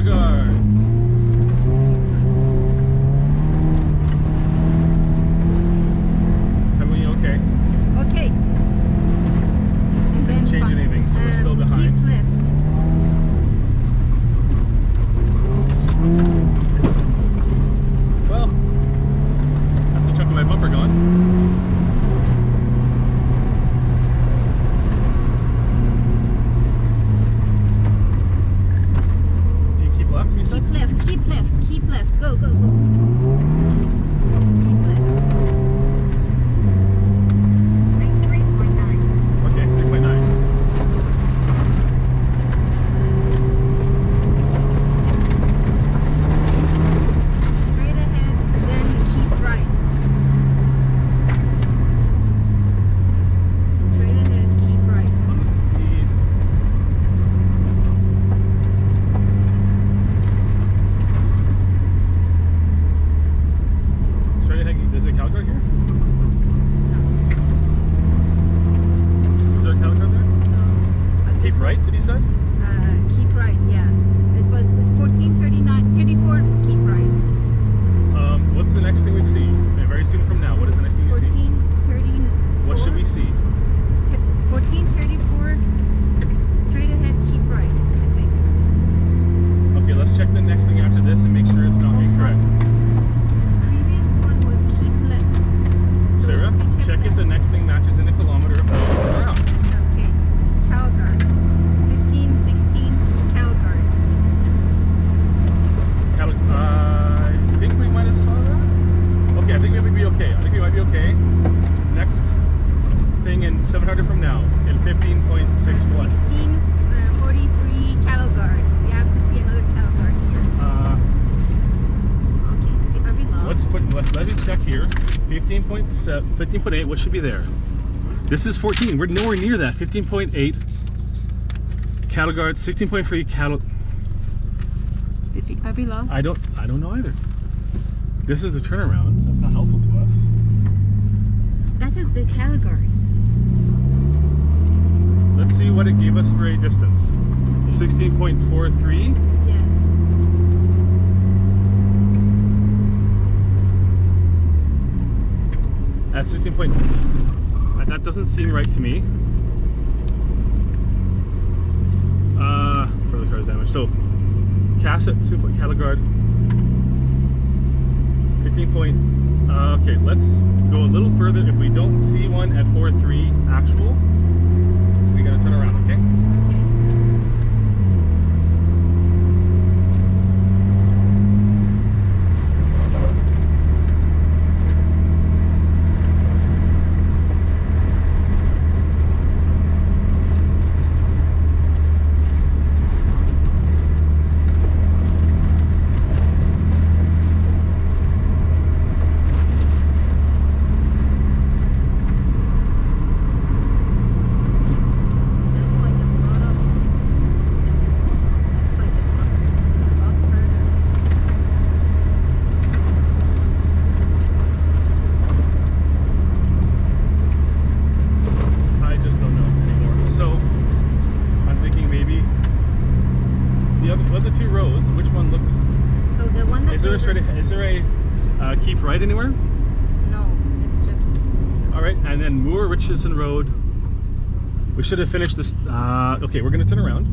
cattle guard. Tell me when you're okay. Okay. And then Change anything, so we're still behind. Keep left. Well, that's a chunk of my bumper gone. Do you keep left, you said? Keep left, keep left, keep left. Go, go, go. Keep left. 3.9. Okay, 3.9. Straight ahead, then keep right. Straight ahead, keep right. On the speed. Straight ahead. Is there a cattle guard here? Is there a cattle guard there? Keep right, did you say? Keep right, yeah. It was 14:39, 34, keep right. What's the next thing we see? And very soon from now, what is the next thing you see? 14:34. What should we see? 14:34, straight ahead, keep right, I think. Okay, let's check the next thing after this and make sure it's not incorrect. Previous one was keep left. So Sarah, we kept check if left. the next thing matches in a kilometer if not, turn around. Okay, cattle guard. 15, 16, cattle guard. I think we might have saw that. Okay, I think we might be okay. I think we might be okay. Next thing in 700 from now in 15.61. 16:43, cattle guard. We have to see another cattle guard here. Okay, are we lost? Let me check here. 15.7, 15.8. What should be there? This is 14. We're nowhere near that. 15.8 cattle guard. 16.3 cattle. Are we lost? I don't know either. This is a turnaround. So that's not helpful to us. That is the cattle guard. Let's see what it gave us for a distance. 16.43. Yeah. At 16 point, that doesn't seem right to me. For the car's damage. So, cast at cattle guard. 15 point. Okay, let's go a little further. If we don't see one at 4.3 actual, we gotta turn around. Okay. Is there a keep right anywhere? No, it's just. All right, and then Moore Richardson Road. We should have finished this. Okay, we're gonna turn around.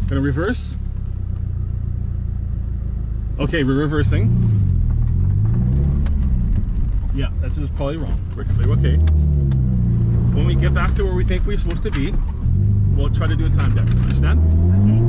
Gonna reverse. Okay, we're reversing. Yeah, this is probably wrong. We're okay. When we get back to where we think we're supposed to be, we'll try to do a time depth. Understand? Okay.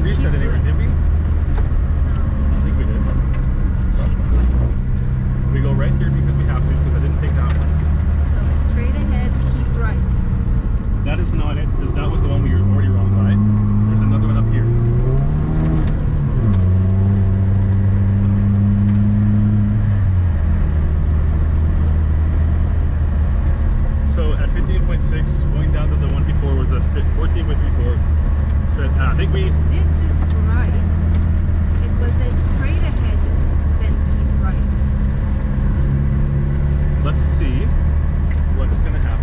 reset keep anywhere, left. did we? I think we did. Keep left. We go right here because we have to, because I didn't take that one. So straight ahead, keep right. That is not it, because that was the one we were already wrong by. There's another one up here. So at 15.6, going down to the one before was a 14.34. So I think we, Did this right. It was a straight ahead, then keep right. let's see what's going to happen.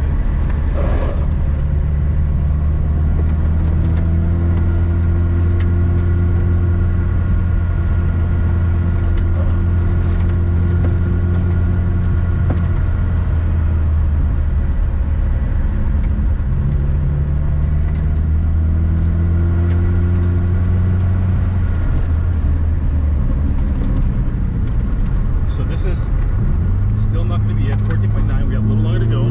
So this is still not going to be it. 14.9. We have a little longer to go.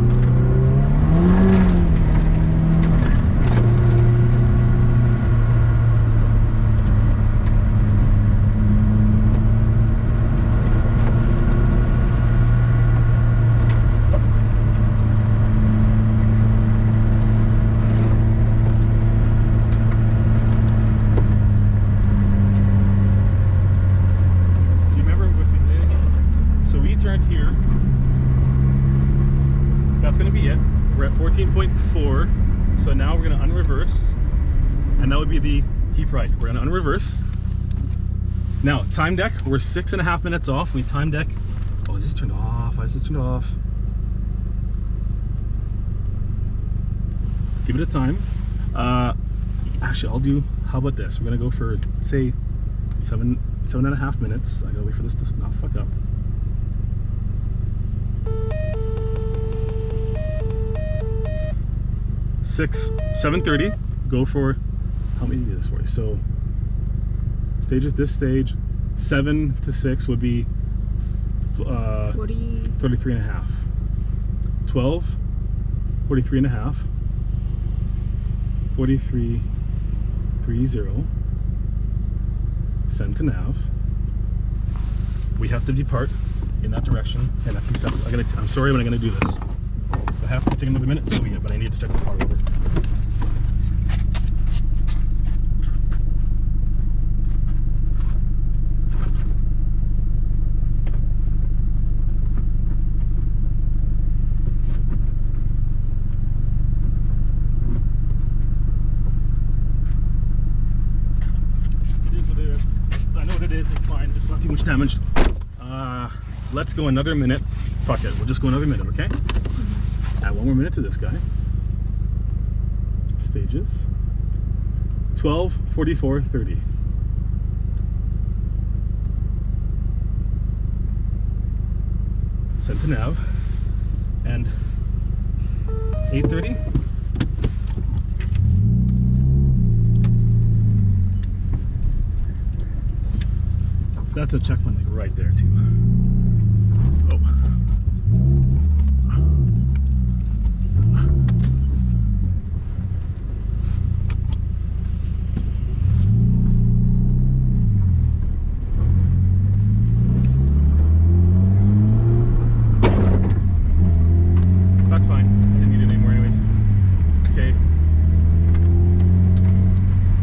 Do you remember what we did? So we turned here. That's going to be it. We're at 14.4. So now we're going to unreverse. And that would be the keep right. We're going to unreverse. Now, time deck. We're 6.5 minutes off. We time deck. Oh, is this turned off? Why is this turned off? Give it a time. Actually, I'll do, how about this? We're going to go for, say, 7.5 minutes. I got to wait for this to not fuck up. 7:30. Go for, how many do this for? So stages, this stage 7 to 6 would be 40. 33 and a half. 12, 43 and a half. 43, 30. Send to nav. We have to depart in that direction in a few seconds. I'm sorry, but I'm gonna do this. I have to take another minute, so be it, but I need to check the car over. It is what it is. I know what it is, it's fine, it's not too much damaged. Let's go another minute. Fuck it, we'll just go another minute, okay? Add one more minute to this guy. Stages. 12, 44, 30. Send to nav. And 8:30. That's a checkpoint like right there too.